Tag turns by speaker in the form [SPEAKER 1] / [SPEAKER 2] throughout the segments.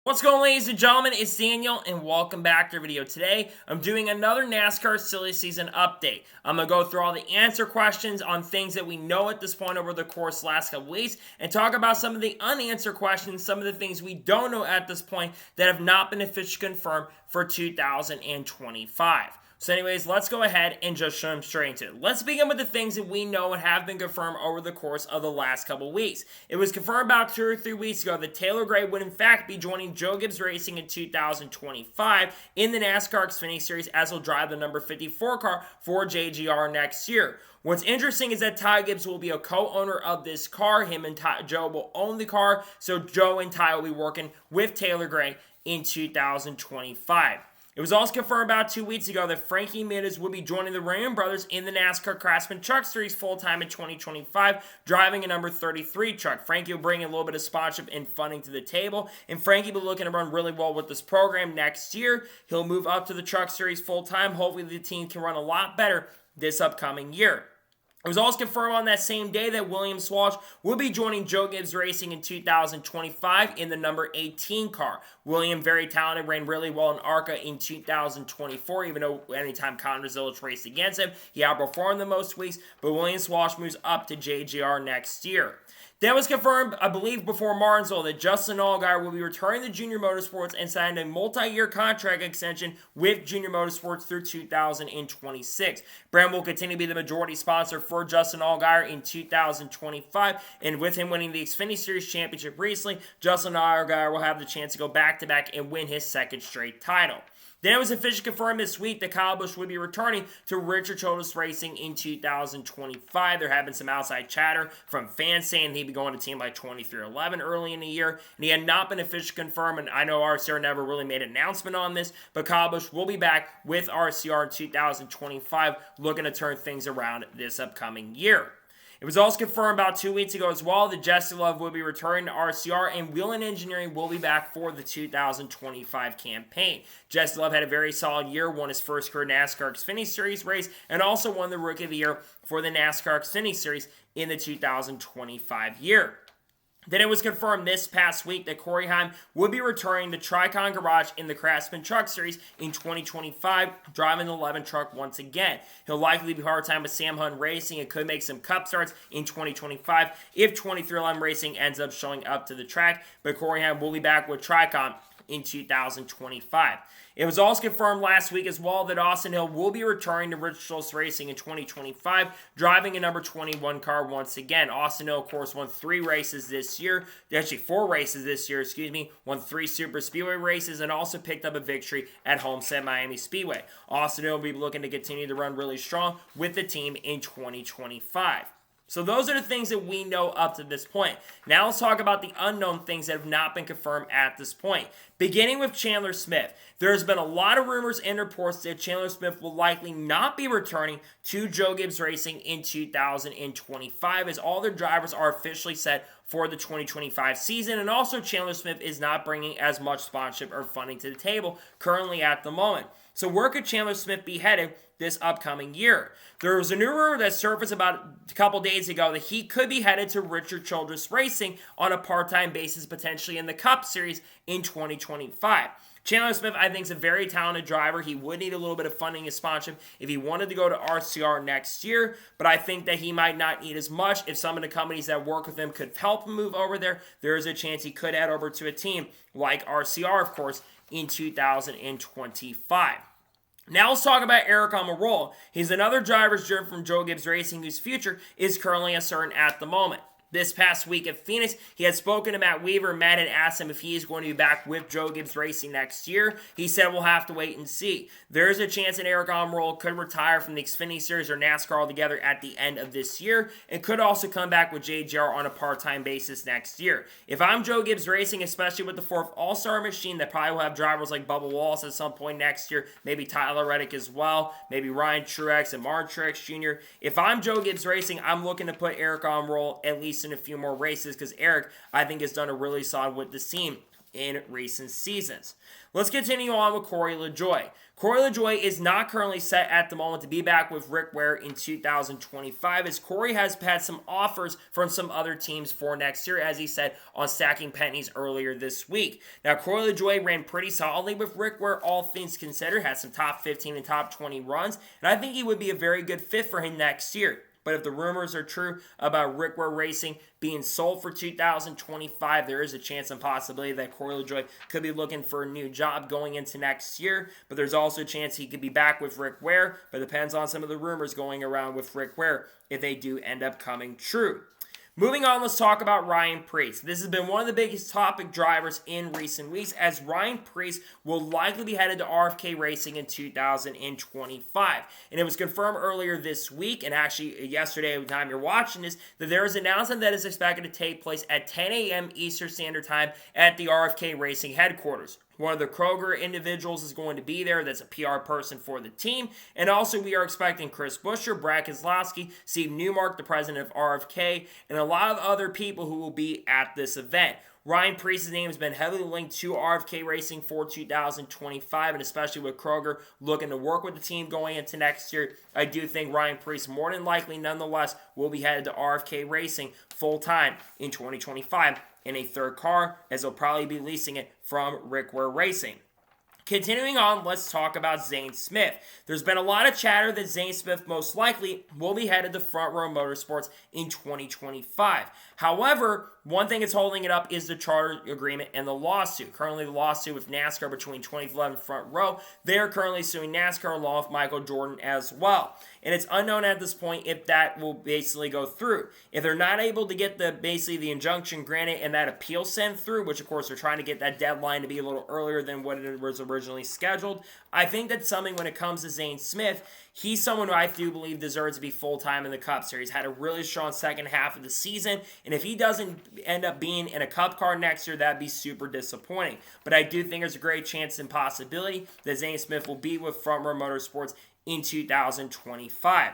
[SPEAKER 1] What's going on, ladies and gentlemen? It's Daniel and welcome back to our video. Today I'm doing another NASCAR silly season update. I'm going to go through all the answer questions on things that we know at this point over the course of the last couple weeks and talk about some of the unanswered questions, some of the things we don't know at this point that have not been officially confirmed for 2025. So anyways, let's go ahead and just jump straight into it. Let's begin with the things that we know and have been confirmed over the course of the last couple weeks. It was confirmed about 2 or 3 weeks ago that Taylor Gray would in fact be joining Joe Gibbs Racing in 2025 in the NASCAR Xfinity Series as he'll drive the number 54 car for JGR next year. What's interesting is that Ty Gibbs will be a co-owner of this car. Him and Joe will own the car, so Joe and Ty will be working with Taylor Gray in 2025. It was also confirmed about 2 weeks ago that Frankie Muniz will be joining the Raymond brothers in the NASCAR Craftsman Truck Series full-time in 2025, driving a number 33 truck. Frankie will bring a little bit of sponsorship and funding to the table, and Frankie will be looking to run really well with this program next year. He'll move up to the Truck Series full-time. Hopefully the team can run a lot better this upcoming year. It was also confirmed on that same day that William Swash will be joining Joe Gibbs Racing in 2025 in the number 18 car. William, very talented, ran really well in ARCA in 2024, even though anytime Conor Zilic raced against him, he outperformed them most weeks, but William Swash moves up to JGR next year. That was confirmed, I believe, before Martinsville that Justin Allgaier will be returning to Junior Motorsports and signed a multi-year contract extension with Junior Motorsports through 2026. Brand will continue to be the majority sponsor for Justin Allgaier in 2025, and with him winning the Xfinity Series Championship recently, Justin Allgaier will have the chance to go back-to-back and win his second straight title. Then it was officially confirmed this week that Kyle Busch would be returning to Richard Childress Racing in 2025. There have been some outside chatter from fans saying he'd be going to team like 2311 early in the year, and he had not been officially confirmed, and I know RCR never really made an announcement on this, but Kyle Busch will be back with RCR in 2025, looking to turn things around this upcoming year. It was also confirmed about 2 weeks ago as well that Jesse Love will be returning to RCR and Whelen Engineering will be back for the 2025 campaign. Jesse Love had a very solid year, won his first career NASCAR Xfinity Series race, and also won the Rookie of the Year for the NASCAR Xfinity Series in the 2025 year. Then it was confirmed this past week that Corey Heim would be returning to Tricon Garage in the Craftsman Truck Series in 2025, driving the 11 truck once again. He'll likely be hard time with Sam Hunt Racing and could make some cup starts in 2025 if 2311 Racing ends up showing up to the track, but Corey Heim will be back with Tricon in 2025. It was also confirmed last week as well that Austin Hill will be returning to Richard Childress Racing in 2025, driving a number 21 car once again. Austin Hill, of course, won 4 races this year, won 3 Super Speedway races, and also picked up a victory at Homestead Miami Speedway. Austin Hill will be looking to continue to run really strong with the team in 2025. So those are the things that we know up to this point. Now let's talk about the unknown things that have not been confirmed at this point. Beginning with Chandler Smith, there's been a lot of rumors and reports that Chandler Smith will likely not be returning to Joe Gibbs Racing in 2025 as all their drivers are officially set for the 2025 season, and also Chandler Smith is not bringing as much sponsorship or funding to the table currently at the moment. So where could Chandler Smith be headed this upcoming year? There was a new rumor that surfaced about a couple days ago that he could be headed to Richard Childress Racing on a part-time basis, potentially in the Cup Series in 2025. Chandler Smith, I think, is a very talented driver. He would need a little bit of funding and sponsorship if he wanted to go to RCR next year, but I think that he might not need as much. If some of the companies that work with him could help him move over there, there is a chance he could head over to a team like RCR, of course, in 2025. Now let's talk about Aric Almirola. He's another driver's driven from Joe Gibbs Racing whose future is currently uncertain at the moment. This past week at Phoenix, he had spoken to Matt Weaver. Matt had asked him if he is going to be back with Joe Gibbs Racing next year. He said, we'll have to wait and see. There is a chance that Aric Almirola could retire from the Xfinity Series or NASCAR altogether at the end of this year and could also come back with JGR on a part-time basis next year. If I'm Joe Gibbs Racing, especially with the 4th All-Star machine that probably will have drivers like Bubba Wallace at some point next year, maybe Tyler Reddick as well, maybe Ryan Truex and Martin Truex Jr. If I'm Joe Gibbs Racing, I'm looking to put Aric Almirola at least in a few more races because Aric, I think, has done a really solid with this team in recent seasons. Let's continue on with Corey LaJoie. Corey LaJoie is not currently set at the moment to be back with Rick Ware in 2025, as Corey has had some offers from some other teams for next year, as he said on Stacking Pennies earlier this week. Now, Corey LaJoie ran pretty solidly with Rick Ware, all things considered, had some top 15 and top 20 runs, and I think he would be a very good fit for him next year. But if the rumors are true about Rick Ware Racing being sold for 2025, there is a chance and possibility that Corey LaJoie could be looking for a new job going into next year. But there's also a chance he could be back with Rick Ware, but it depends on some of the rumors going around with Rick Ware if they do end up coming true. Moving on, let's talk about Ryan Preece. This has been one of the biggest topic drivers in recent weeks, as Ryan Preece will likely be headed to RFK Racing in 2025. And it was confirmed earlier this week, and actually yesterday, at the time you're watching this, that there is an announcement that is expected to take place at 10 a.m. Eastern Standard Time at the RFK Racing headquarters. One of the Kroger individuals is going to be there. That's a PR person for the team. And also, we are expecting Chris Buescher, Brad Keselowski, Steve Newmark, the president of RFK, and a lot of other people who will be at this event. Ryan Preece's name has been heavily linked to RFK Racing for 2025, and especially with Kroger looking to work with the team going into next year, I do think Ryan Preece more than likely, nonetheless, will be headed to RFK Racing full-time in 2025 in a third car, as they'll probably be leasing it from Rick Ware Racing. Continuing on, let's talk about Zane Smith. There's been a lot of chatter that Zane Smith most likely will be headed to Front Row Motorsports in 2025. However, one thing that's holding it up is the charter agreement and the lawsuit. Currently, the lawsuit with NASCAR between 2011 and Front Row. They are currently suing NASCAR along with Michael Jordan as well. And it's unknown at this point if that will basically go through. If they're not able to get the injunction granted and that appeal sent through, which of course they're trying to get that deadline to be a little earlier than what it was originally scheduled, I think that's something when it comes to Zane Smith. He's someone who I do believe deserves to be full-time in the Cup Series. Had a really strong second half of the season, and if he doesn't end up being in a Cup car next year, that'd be super disappointing. But I do think there's a great chance and possibility that Zane Smith will be with Front Row Motorsports in 2025.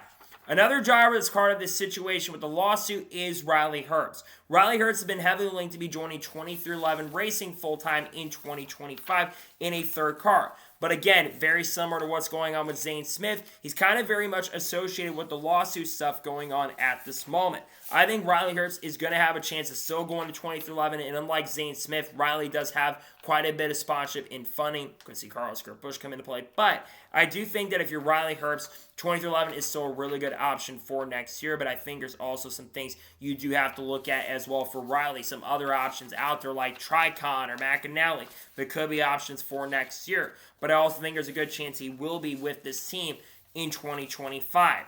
[SPEAKER 1] Another driver that's part of this situation with the lawsuit is Riley Herbst. Riley Herbst has been heavily linked to be joining 23XI Racing full-time in 2025 in a third car. But again, very similar to what's going on with Zane Smith, he's kind of very much associated with the lawsuit stuff going on at this moment. I think Riley Herbst is going to have a chance of still going to 23XI, and unlike Zane Smith, Riley does have quite a bit of sponsorship in funding. You can see Carlos Busch come into play, but I do think that if you're Riley Herbst, 23XI is still a really good option for next year, but I think there's also some things you do have to look at as well for Riley. Some other options out there like Tricon or McAnally that could be options for next year. But I also think there's a good chance he will be with this team in 2025.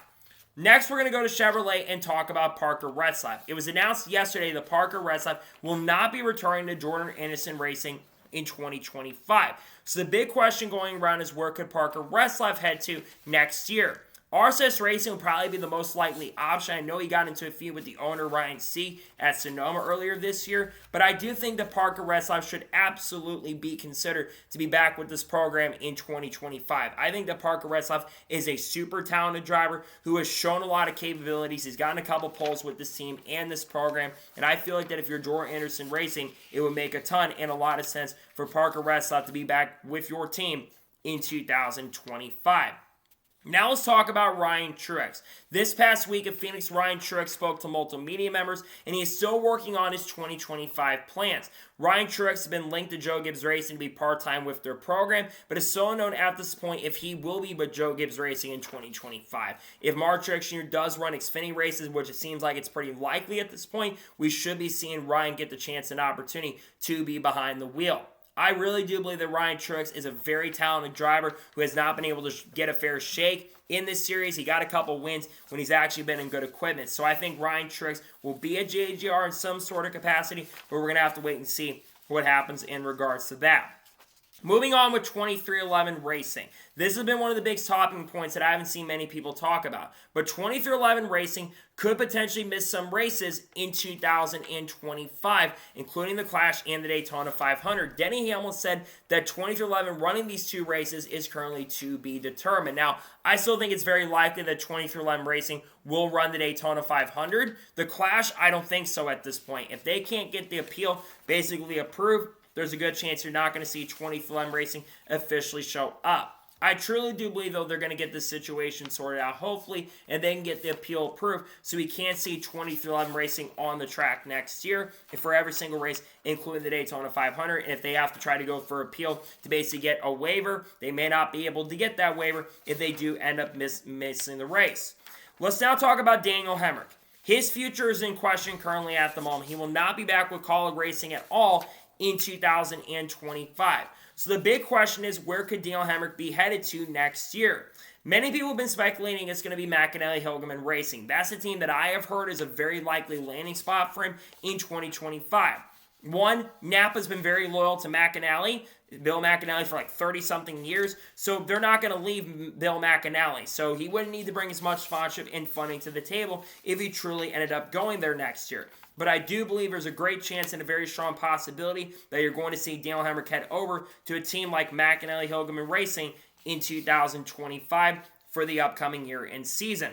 [SPEAKER 1] Next, we're going to go to Chevrolet and talk about Parker Retzlaff. It was announced yesterday that Parker Retzlaff will not be returning to Jordan Anderson Racing in 2025. So the big question going around is, where could Parker Retzlaff head to next year? RCS Racing will probably be the most likely option. I know he got into a feud with the owner, Ryan C., at Sonoma earlier this year, but I do think that Parker Retzlaff should absolutely be considered to be back with this program in 2025. I think that Parker Retzlaff is a super talented driver who has shown a lot of capabilities. He's gotten a couple poles with this team and this program, and I feel like that if you're Jordan Anderson Racing, it would make a ton and a lot of sense for Parker Retzlaff to be back with your team in 2025. Now let's talk about Ryan Truex. This past week at Phoenix, Ryan Truex spoke to multiple media members, and he is still working on his 2025 plans. Ryan Truex has been linked to Joe Gibbs Racing to be part-time with their program, but it's still unknown at this point if he will be with Joe Gibbs Racing in 2025. If Mark Truex Jr. does run Xfinity races, which it seems like it's pretty likely at this point, we should be seeing Ryan get the chance and opportunity to be behind the wheel. I really do believe that Ryan Truex is a very talented driver who has not been able to get a fair shake in this series. He got a couple wins when he's actually been in good equipment. So I think Ryan Truex will be at JGR in some sort of capacity, but we're going to have to wait and see what happens in regards to that. Moving on with 23XI Racing. This has been one of the big talking points that I haven't seen many people talk about. But 23XI Racing could potentially miss some races in 2025, including the Clash and the Daytona 500. Denny Hamlin said that 23XI running these two races is currently to be determined. Now, I still think it's very likely that 23XI Racing will run the Daytona 500. The Clash, I don't think so at this point. If they can't get the appeal basically approved, there's a good chance you're not going to see 23XL Racing officially show up. I truly do believe, though, they're going to get this situation sorted out, hopefully, and then get the appeal approved so we can't see 23XL Racing on the track next year and for every single race, including the Daytona 500. And if they have to try to go for appeal to basically get a waiver, they may not be able to get that waiver if they do end up missing the race. Let's now talk about Daniel Hemric. His future is in question currently at the moment. He will not be back with Kaulig Racing at all in 2025. So the big question is, where could Daniel Hemric be headed to next year? Many people have been speculating it's going to be McAnally-Hilgeman Racing. That's a team that I have heard is a very likely landing spot for him in 2025. One, Napa's been very loyal to McAnally, Bill McAnally, for like 30-something years, so they're not going to leave Bill McAnally. So he wouldn't need to bring as much sponsorship and funding to the table if he truly ended up going there next year. But I do believe there's a great chance and a very strong possibility that you're going to see Daniel Hemric head over to a team like McAnally-Hilgeman Racing in 2025 for the upcoming year and season.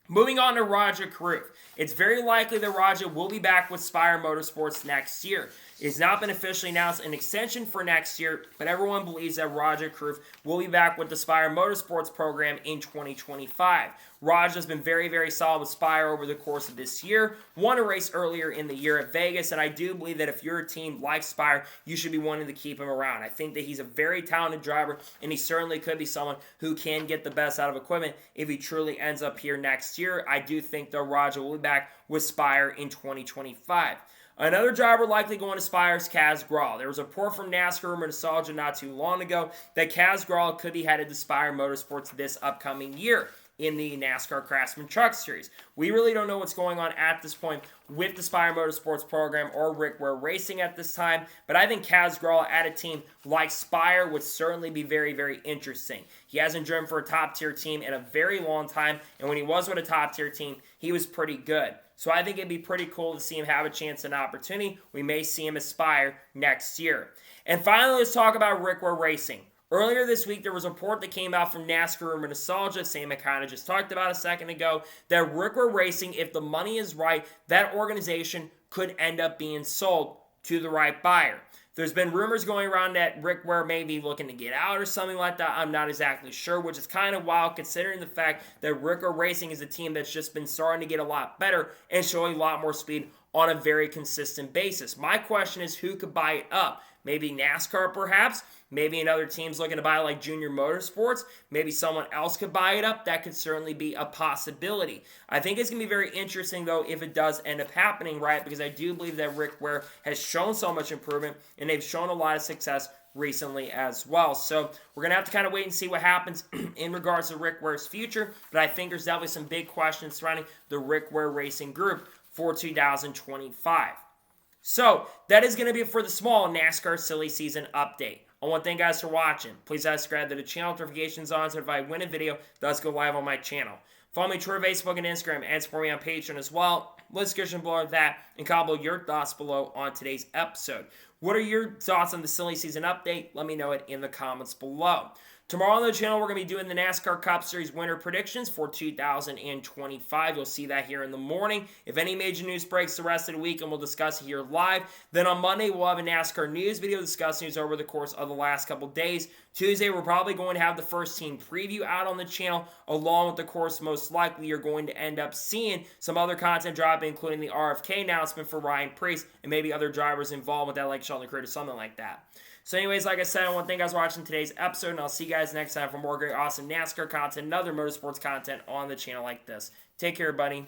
[SPEAKER 1] Moving on to Rajah Caruth. It's very likely that Rajah will be back with Spire Motorsports next year. It's not been officially announced an extension for next year, but everyone believes that Rajah Caruth will be back with the Spire Motorsports program in 2025. Rajah's been very, very solid with Spire over the course of this year. Won a race earlier in the year at Vegas, and I do believe that if you're a team like Spire, you should be wanting to keep him around. I think that he's a very talented driver, and he certainly could be someone who can get the best out of equipment if he truly ends up here next year. I do think, though, Rajah will be back with Spire in 2025. Another driver likely going to Spire is Kaz Grala. There was a report from NASCAR Rumor Nostalgia not too long ago that Kaz Grala could be headed to Spire Motorsports this upcoming year in the NASCAR Craftsman Truck Series. We really don't know what's going on at this point with the Spire Motorsports program or Rick Ware Racing at this time, but I think Kaz Grala at a team like Spire would certainly be very, very interesting. He hasn't driven for a top-tier team in a very long time, and when he was with a top-tier team, he was pretty good. So I think it'd be pretty cool to see him have a chance and opportunity. We may see him aspire next year. And finally, let's talk about Rick Ware Racing. Earlier this week, there was a report that came out from NASCAR Rumor Nostalgia, same I kind of just talked about a second ago, that Rick Ware Racing, if the money is right, that organization could end up being sold to the right buyer. There's been rumors going around that Rick Ware may be looking to get out or something like that. I'm not exactly sure, which is kind of wild considering the fact that Rick Ware Racing is a team that's just been starting to get a lot better and showing a lot more speed on a very consistent basis. My question is, who could buy it up? Maybe NASCAR perhaps? Maybe another team's looking to buy like Junior Motorsports. Maybe someone else could buy it up. That could certainly be a possibility. I think it's going to be very interesting, though, if it does end up happening, right? Because I do believe that Rick Ware has shown so much improvement, and they've shown a lot of success recently as well. So we're going to have to kind of wait and see what happens in regards to Rick Ware's future. But I think there's definitely some big questions surrounding the Rick Ware Racing Group for 2025. So that is going to be it for the small NASCAR silly season update. I want to thank you guys for watching. Please subscribe to the channel, notifications on, so if I win a video, it does go live on my channel. Follow me on Twitter, Facebook, and Instagram, and support me on Patreon as well. Let's get below that and comment below your thoughts below on today's episode. What are your thoughts on the silly season update? Let me know it in the comments below. Tomorrow on the channel, we're going to be doing the NASCAR Cup Series winner predictions for 2025. You'll see that here in the morning. If any major news breaks the rest of the week, and we'll discuss it here live. Then on Monday, we'll have a NASCAR news video discussing news over the course of the last couple days. Tuesday, we're probably going to have the first team preview out on the channel, along with, of course, most likely you're going to end up seeing some other content dropping, including the RFK announcement for Ryan Preece, and maybe other drivers involved with that, like Chandler Smith or something like that. So anyways, like I said, I want to thank you guys for watching today's episode, and I'll see you guys next time for more great, awesome NASCAR content and other motorsports content on the channel like this. Take care, buddy.